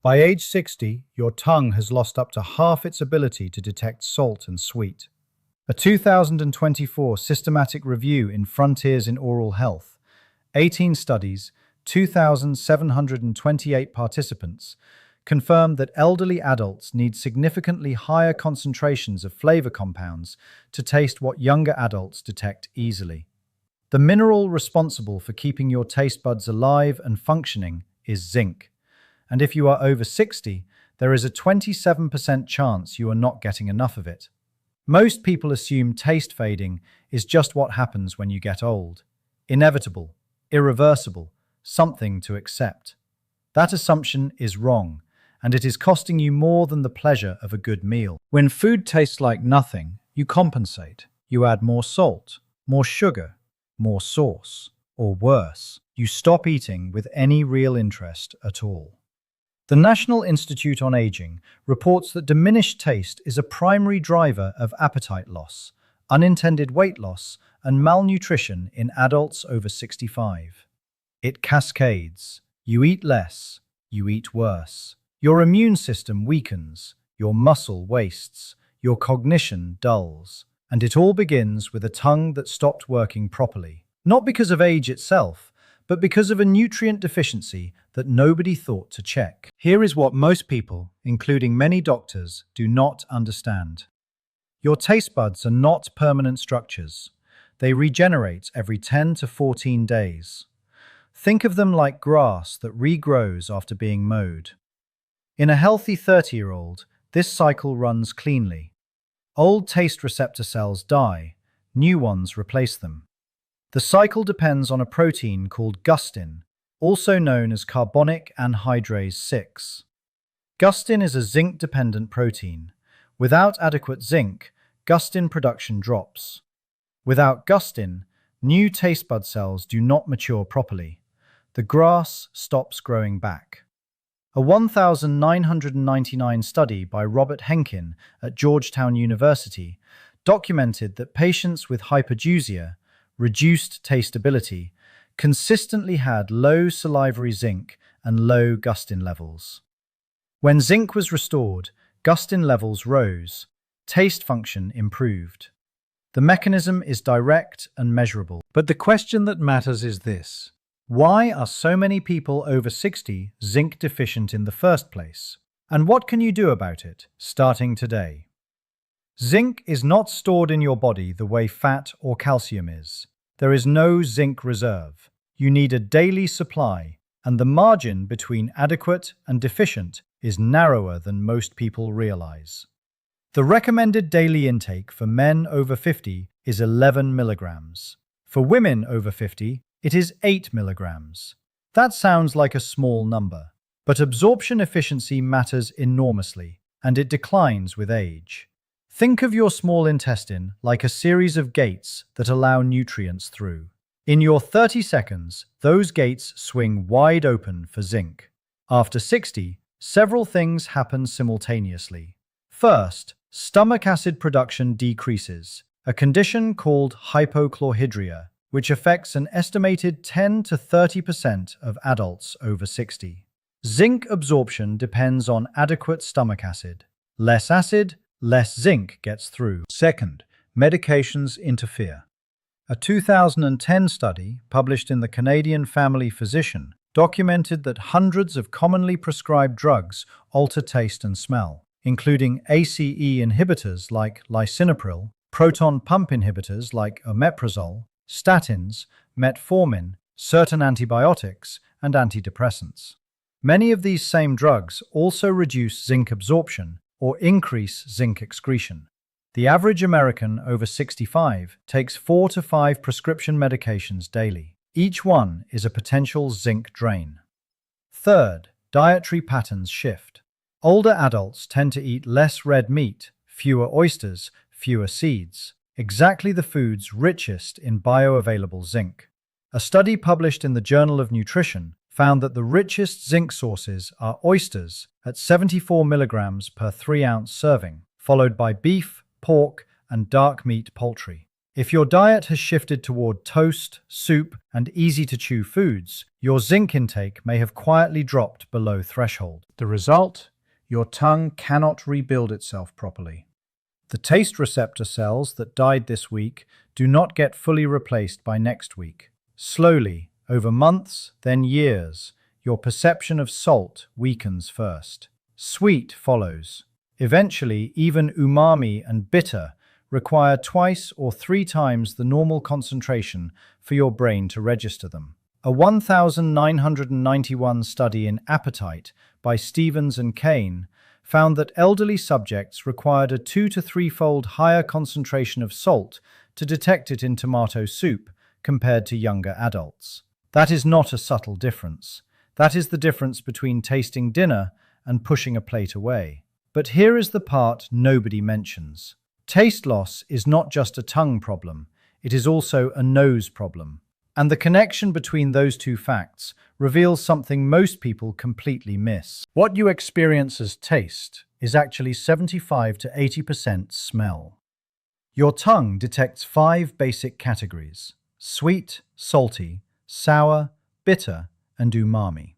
By age 60, your tongue has lost up to half its ability to detect salt and sweet. A 2024 systematic review in Frontiers in Oral Health, 18 studies, 2,728 participants, confirmed that elderly adults need significantly higher concentrations of flavor compounds to taste what younger adults detect easily. The mineral responsible for keeping your taste buds alive and functioning is zinc. And if you are over 60, there is a 27% chance you are not getting enough of it. Most people assume taste fading is just what happens when you get old. Inevitable, irreversible, something to accept. That assumption is wrong, and it is costing you more than the pleasure of a good meal. When food tastes like nothing, you compensate. You add more salt, more sugar, more sauce, or worse, you stop eating with any real interest at all. The National Institute on Aging reports that diminished taste is a primary driver of appetite loss, unintended weight loss, and malnutrition in adults over 65. It cascades. You eat less, you eat worse. Your immune system weakens, your muscle wastes, your cognition dulls, and it all begins with a tongue that stopped working properly. Not because of age itself, but because of a nutrient deficiency that nobody thought to check. Here is what most people, including many doctors, do not understand. Your taste buds are not permanent structures. They regenerate every 10 to 14 days. Think of them like grass that regrows after being mowed. In a healthy 30-year-old, this cycle runs cleanly. Old taste receptor cells die, new ones replace them. The cycle depends on a protein called Gustin, also known as carbonic anhydrase 6. Gustin is a zinc-dependent protein. Without adequate zinc, Gustin production drops. Without Gustin, new taste bud cells do not mature properly. The grass stops growing back. A 1,999 study by Robert Henkin at Georgetown University documented that patients with hypergeusia, reduced tasteability, consistently had low salivary zinc and low Gustin levels. When zinc was restored, Gustin levels rose, taste function improved. The mechanism is direct and measurable. But the question that matters is this: why are so many people over 60 zinc deficient in the first place? And what can you do about it, starting today? Zinc is not stored in your body the way fat or calcium is. There is no zinc reserve. You need a daily supply, and the margin between adequate and deficient is narrower than most people realize. The recommended daily intake for men over 50 is 11 milligrams. For women over 50, it is 8 milligrams. That sounds like a small number, but absorption efficiency matters enormously, and it declines with age. Think of your small intestine like a series of gates that allow nutrients through. In your 30 seconds, those gates swing wide open for zinc. After 60, several things happen simultaneously. First, stomach acid production decreases, a condition called hypochlorhydria, which affects an estimated 10 to 30% of adults over 60. Zinc absorption depends on adequate stomach acid. Less acid, less zinc gets through. Second, medications interfere. A 2010 study, published in the Canadian Family Physician, documented that hundreds of commonly prescribed drugs alter taste and smell, including ACE inhibitors like lisinopril, proton pump inhibitors like omeprazole, statins, metformin, certain antibiotics, and antidepressants. Many of these same drugs also reduce zinc absorption or increase zinc excretion. The average American over 65 takes 4 to 5 prescription medications daily. Each one is a potential zinc drain. Third, dietary patterns shift. Older adults tend to eat less red meat, fewer oysters, fewer seeds, exactly the foods richest in bioavailable zinc. A study published in the Journal of Nutrition found that the richest zinc sources are oysters at 74 milligrams per 3-ounce serving, followed by beef, pork, and dark meat poultry. If your diet has shifted toward toast, soup, and easy-to-chew foods, your zinc intake may have quietly dropped below threshold. The result? Your tongue cannot rebuild itself properly. The taste receptor cells that died this week do not get fully replaced by next week. Slowly, over months, then years, your perception of salt weakens first. Sweet follows. Eventually, even umami and bitter require twice or three times the normal concentration for your brain to register them. A 1991 study in appetite by Stevens and Kane found that elderly subjects required a 2 to 3-fold higher concentration of salt to detect it in tomato soup compared to younger adults. That is not a subtle difference. That is the difference between tasting dinner and pushing a plate away. But here is the part nobody mentions. Taste loss is not just a tongue problem, it is also a nose problem. And the connection between those two facts reveals something most people completely miss. What you experience as taste is actually 75 to 80% smell. Your tongue detects 5 basic categories: sweet, salty, sour, bitter, and umami.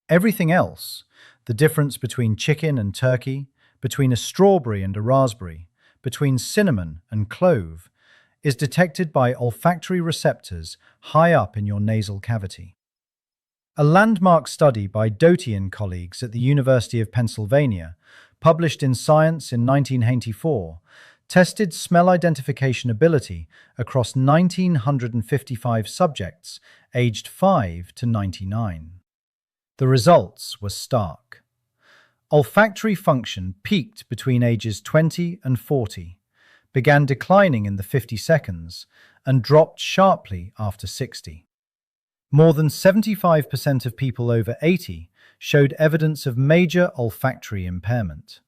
Everything else, the difference between chicken and turkey, between a strawberry and a raspberry, between cinnamon and clove, is detected by olfactory receptors high up in your nasal cavity. A landmark study by Doty and colleagues at the University of Pennsylvania, published in Science in 1984, tested smell identification ability across 1,955 subjects aged 5 to 99. The results were stark. Olfactory function peaked between ages 20 and 40, began declining in the 50 seconds, and dropped sharply after 60. More than 75% of people over 80 showed evidence of major olfactory impairment.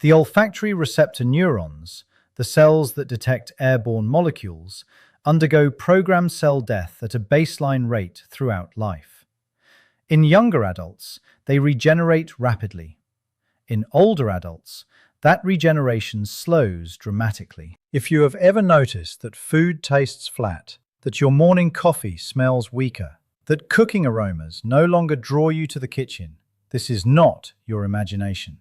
The olfactory receptor neurons, the cells that detect airborne molecules, undergo programmed cell death at a baseline rate throughout life. In younger adults, they regenerate rapidly. In older adults, that regeneration slows dramatically. If you have ever noticed that food tastes flat, that your morning coffee smells weaker, that cooking aromas no longer draw you to the kitchen, this is not your imagination.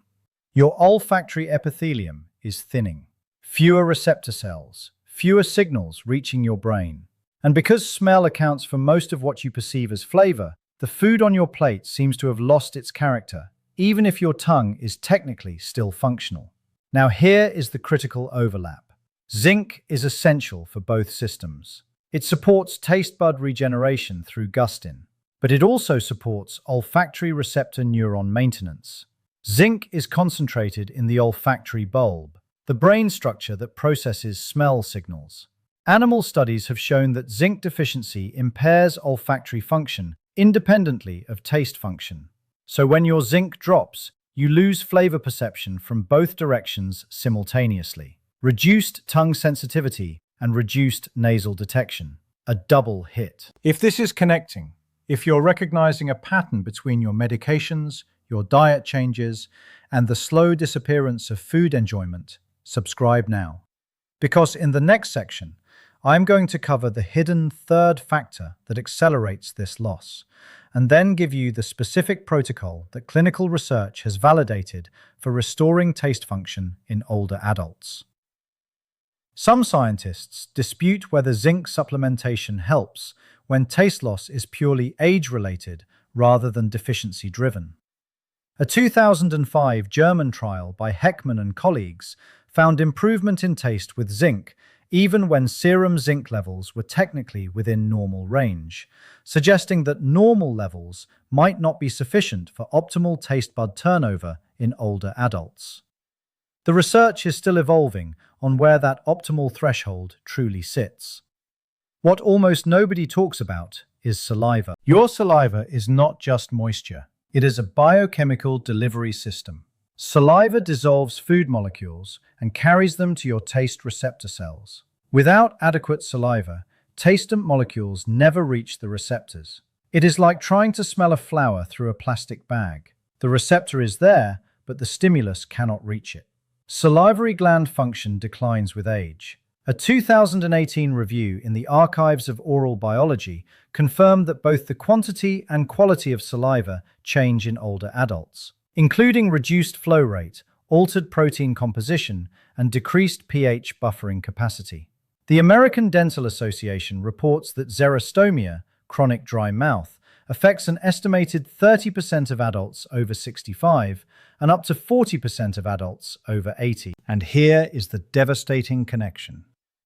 Your olfactory epithelium is thinning. Fewer receptor cells, fewer signals reaching your brain. And because smell accounts for most of what you perceive as flavor, the food on your plate seems to have lost its character, even if your tongue is technically still functional. Now here is the critical overlap. Zinc is essential for both systems. It supports taste bud regeneration through gustin, but it also supports olfactory receptor neuron maintenance. Zinc is concentrated in the olfactory bulb, the brain structure that processes smell signals. Animal studies have shown that zinc deficiency impairs olfactory function independently of taste function. So when your zinc drops, you lose flavor perception from both directions simultaneously. Reduced tongue sensitivity and reduced nasal detection. A double hit. If this is connecting, if you're recognizing a pattern between your medications, your diet changes, and the slow disappearance of food enjoyment, subscribe now. Because in the next section, I'm going to cover the hidden third factor that accelerates this loss, and then give you the specific protocol that clinical research has validated for restoring taste function in older adults. Some scientists dispute whether zinc supplementation helps when taste loss is purely age-related rather than deficiency-driven. A 2005 German trial by Heckman and colleagues found improvement in taste with zinc even when serum zinc levels were technically within normal range, suggesting that normal levels might not be sufficient for optimal taste bud turnover in older adults. The research is still evolving on where that optimal threshold truly sits. What almost nobody talks about is saliva. Your saliva is not just moisture. It is a biochemical delivery system. Saliva dissolves food molecules and carries them to your taste receptor cells. Without adequate saliva, taste molecules never reach the receptors. It is like trying to smell a flower through a plastic bag. The receptor is there, but the stimulus cannot reach it. Salivary gland function declines with age. A 2018 review in the Archives of Oral Biology confirmed that both the quantity and quality of saliva change in older adults, including reduced flow rate, altered protein composition, and decreased pH buffering capacity. The American Dental Association reports that xerostomia, chronic dry mouth, affects an estimated 30% of adults over 65 and up to 40% of adults over 80. And here is the devastating connection.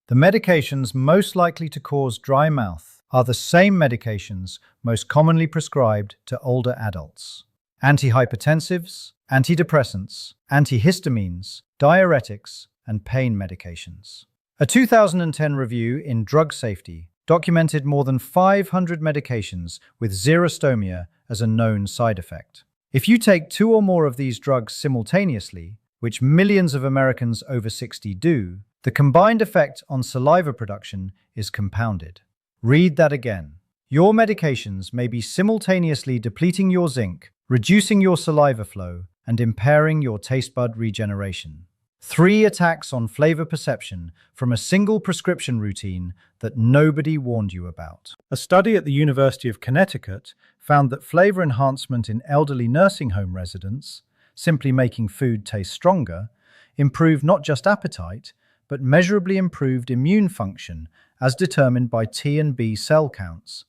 The medications most likely to cause dry mouth are the same medications most commonly prescribed to older adults: antihypertensives, antidepressants, antihistamines, diuretics, and pain medications. A 2010 review in Drug Safety documented more than 500 medications with xerostomia as a known side effect. If you take 2 or more of these drugs simultaneously, which millions of Americans over 60 do, the combined effect on saliva production is compounded. Read that again. Your medications may be simultaneously depleting your zinc, reducing your saliva flow, and impairing your taste bud regeneration. 3 attacks on flavor perception from a single prescription routine that nobody warned you about. A study at the University of Connecticut found that flavor enhancement in elderly nursing home residents, simply making food taste stronger, improved not just appetite, but measurably improved immune function as determined by T and B cell counts,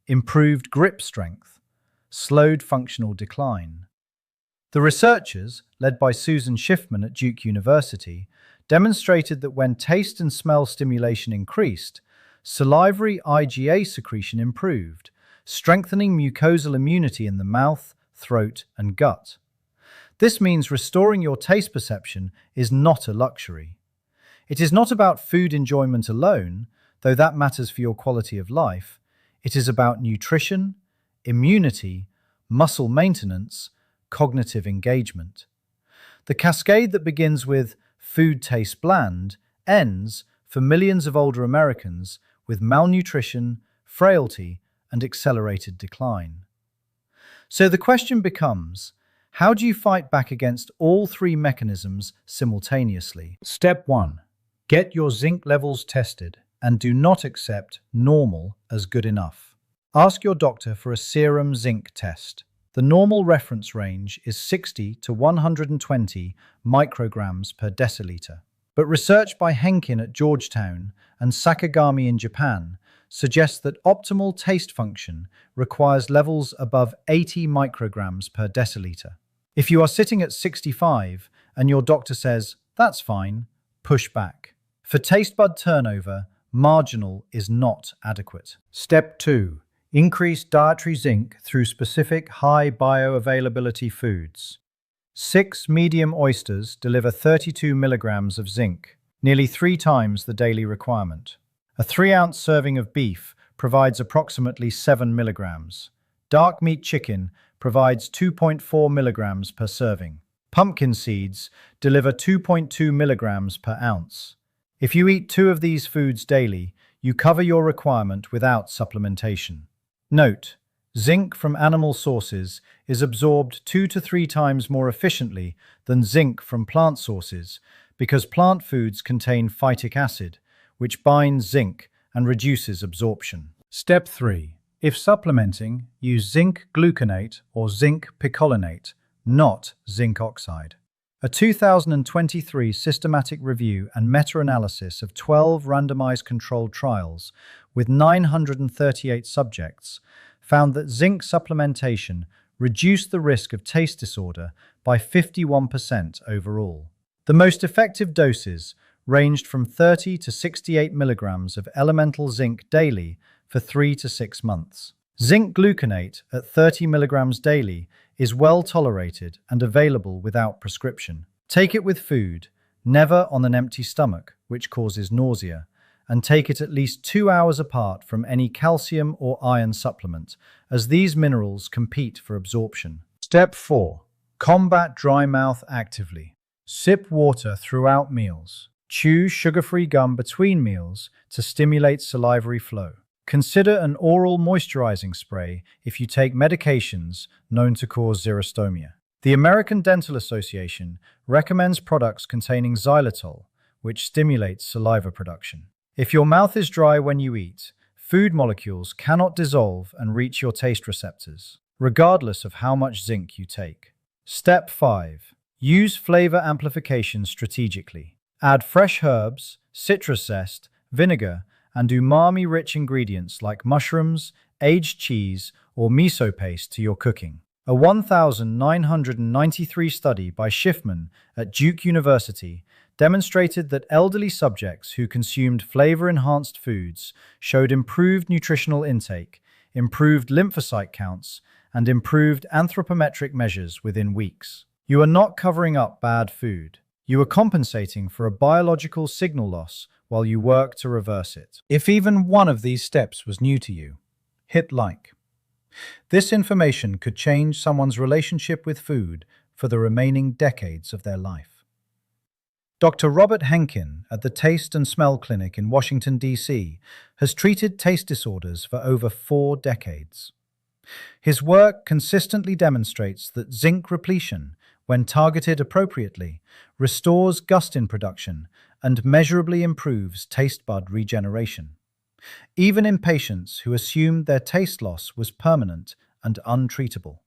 improved grip strength, slowed functional decline. The researchers, led by Susan Schiffman at Duke University, demonstrated that when taste and smell stimulation increased, salivary IgA secretion improved, strengthening mucosal immunity in the mouth, throat, and gut. This means restoring your taste perception is not a luxury. It is not about food enjoyment alone, though that matters for your quality of life. It is about nutrition, immunity, muscle maintenance, cognitive engagement. The cascade that begins with "food tastes bland" ends, for millions of older Americans, with malnutrition, frailty, and accelerated decline. So the question becomes, how do you fight back against all 3 mechanisms simultaneously? Step 1. Get your zinc levels tested and do not accept normal as good enough. Ask your doctor for a serum zinc test. The normal reference range is 60 to 120 micrograms per deciliter. But research by Henkin at Georgetown and Sakagami in Japan suggests that optimal taste function requires levels above 80 micrograms per deciliter. If you are sitting at 65 and your doctor says, "That's fine," push back. For taste bud turnover, marginal is not adequate. Step 2. Increase dietary zinc through specific high bioavailability foods. 6 medium oysters deliver 32 milligrams of zinc, nearly 3 times the daily requirement. A 3-ounce serving of beef provides approximately 7 milligrams. Dark meat chicken provides 2.4 milligrams per serving. Pumpkin seeds deliver 2.2 milligrams per ounce. If you eat 2 of these foods daily, you cover your requirement without supplementation. Note: zinc from animal sources is absorbed 2 to 3 times more efficiently than zinc from plant sources because plant foods contain phytic acid, which binds zinc and reduces absorption. Step 3. If supplementing, use zinc gluconate or zinc picolinate, not zinc oxide. A 2023 systematic review and meta-analysis of 12 randomized controlled trials with 938 subjects found that zinc supplementation reduced the risk of taste disorder by 51% overall. The most effective doses ranged from 30 to 68 milligrams of elemental zinc daily for 3 to 6 months. Zinc gluconate at 30 milligrams daily is well tolerated and available without prescription. Take it with food, never on an empty stomach, which causes nausea, and take it at least 2 hours apart from any calcium or iron supplement, as these minerals compete for absorption. Step 4. Combat dry mouth actively. Sip water throughout meals. Chew sugar-free gum between meals to stimulate salivary flow. Consider an oral moisturizing spray if you take medications known to cause xerostomia. The American Dental Association recommends products containing xylitol, which stimulates saliva production. If your mouth is dry when you eat, food molecules cannot dissolve and reach your taste receptors, regardless of how much zinc you take. Step 5. Use flavor amplification strategically. Add fresh herbs, citrus zest, vinegar, and umami-rich ingredients like mushrooms, aged cheese, or miso paste to your cooking. A 1993 study by Schiffman at Duke University demonstrated that elderly subjects who consumed flavor-enhanced foods showed improved nutritional intake, improved lymphocyte counts, and improved anthropometric measures within weeks. You are not covering up bad food. You are compensating for a biological signal loss while you work to reverse it. If even one of these steps was new to you, hit like. This information could change someone's relationship with food for the remaining decades of their life. Dr. Robert Henkin at the Taste and Smell Clinic in Washington, D.C., has treated taste disorders for over 4 decades. His work consistently demonstrates that zinc repletion, when targeted appropriately, restores Gustin production and measurably improves taste bud regeneration, even in patients who assumed their taste loss was permanent and untreatable.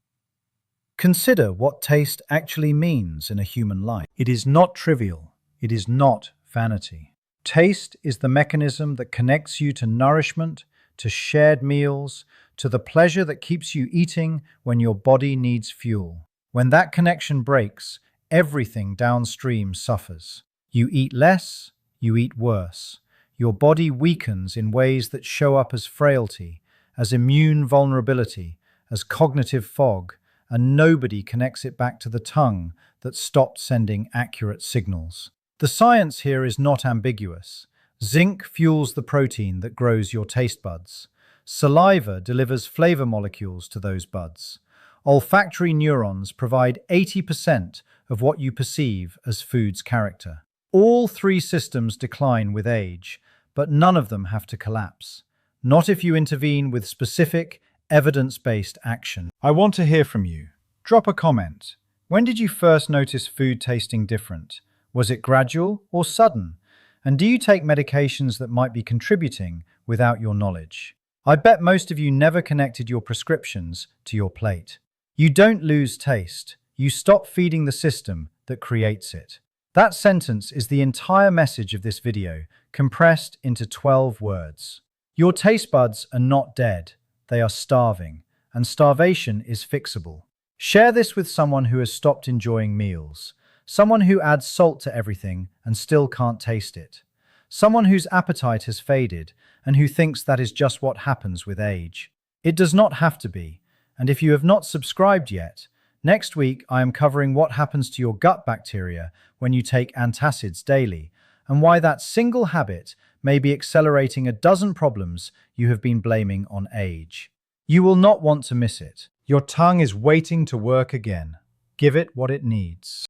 Consider what taste actually means in a human life. It is not trivial. It is not vanity. Taste is the mechanism that connects you to nourishment, to shared meals, to the pleasure that keeps you eating when your body needs fuel. When that connection breaks, everything downstream suffers. You eat less, you eat worse. Your body weakens in ways that show up as frailty, as immune vulnerability, as cognitive fog, and nobody connects it back to the tongue that stopped sending accurate signals. The science here is not ambiguous. Zinc fuels the protein that grows your taste buds. Saliva delivers flavor molecules to those buds. Olfactory neurons provide 80% of what you perceive as food's character. All 3 systems decline with age, but none of them have to collapse. Not if you intervene with specific, evidence-based action. I want to hear from you. Drop a comment. When did you first notice food tasting different? Was it gradual or sudden? And do you take medications that might be contributing without your knowledge? I bet most of you never connected your prescriptions to your plate. You don't lose taste. You stop feeding the system that creates it. That sentence is the entire message of this video, compressed into 12 words. Your taste buds are not dead. They are starving, and starvation is fixable. Share this with someone who has stopped enjoying meals, someone who adds salt to everything and still can't taste it, someone whose appetite has faded and who thinks that is just what happens with age. It does not have to be, and if you have not subscribed yet, next week I am covering what happens to your gut bacteria when you take antacids daily, and why that single habit may be accelerating a dozen problems you have been blaming on age. You will not want to miss it. Your tongue is waiting to work again. Give it what it needs.